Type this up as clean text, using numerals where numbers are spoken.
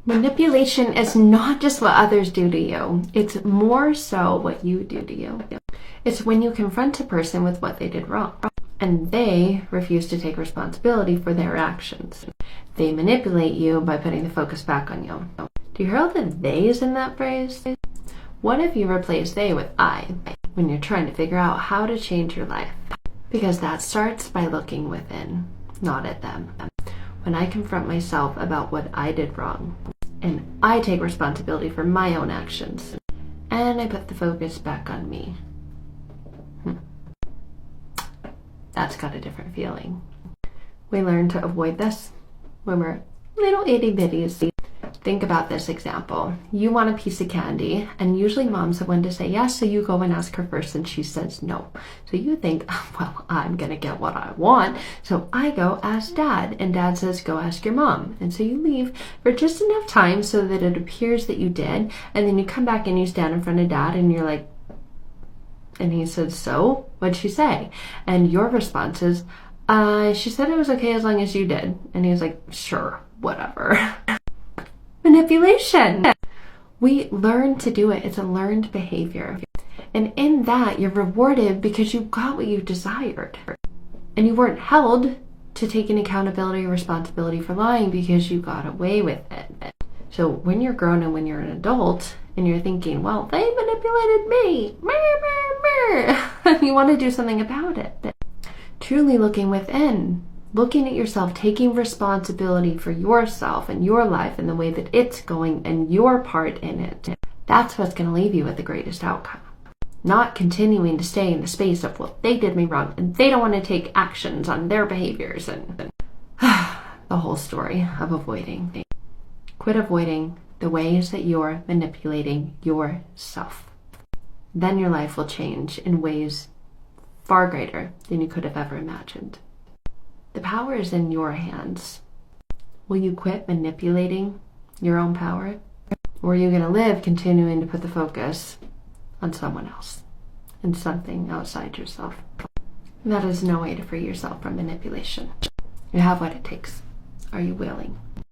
Manipulation is not just what others do to you. It's more so what you do to you. It's when you confront a person with what they did wrong and they refuse to take responsibility for their actions. They manipulate you by putting the focus back on you. Do you hear all the theys in that phrase? What if you replace they with I when you're trying to figure out how to change your life? Because that starts by looking within, not at them. When I confront myself about what I did wrong, and I take responsibility for my own actions, and I put the focus back on me, that's got a different feeling. We learn to avoid this when we're little itty bitties. Think about this example. You want a piece of candy, and usually moms have one to say yes, so you go and ask her first, and she says no. So you think, well, I'm gonna get what I want, so I go ask dad, and dad says, go ask your mom. And so you leave for just enough time so that it appears that you did, and then you come back and you stand in front of dad, and you're like, and he says, so, what'd she say? And your response is, she said it was okay as long as you did. And he was like, sure, whatever. Manipulation. We learn to do it. It's a learned behavior. And in that, you're rewarded because you got what you desired. And you weren't held to take any accountability or responsibility for lying because you got away with it. So when you're grown and when you're an adult and you're thinking, well, they manipulated me, you want to do something about it. Truly looking within, looking at yourself, taking responsibility for yourself and your life and the way that it's going and your part in it. That's what's going to leave you with the greatest outcome. Not continuing to stay in the space of, well, they did me wrong and they don't want to take actions on their behaviors and the whole story of avoiding. Quit avoiding the ways that you're manipulating yourself. Then your life will change in ways far greater than you could have ever imagined. The power is in your hands. Will you quit manipulating your own power? Or are you going to live continuing to put the focus on someone else and something outside yourself? That is no way to free yourself from manipulation. You have what it takes. Are you willing?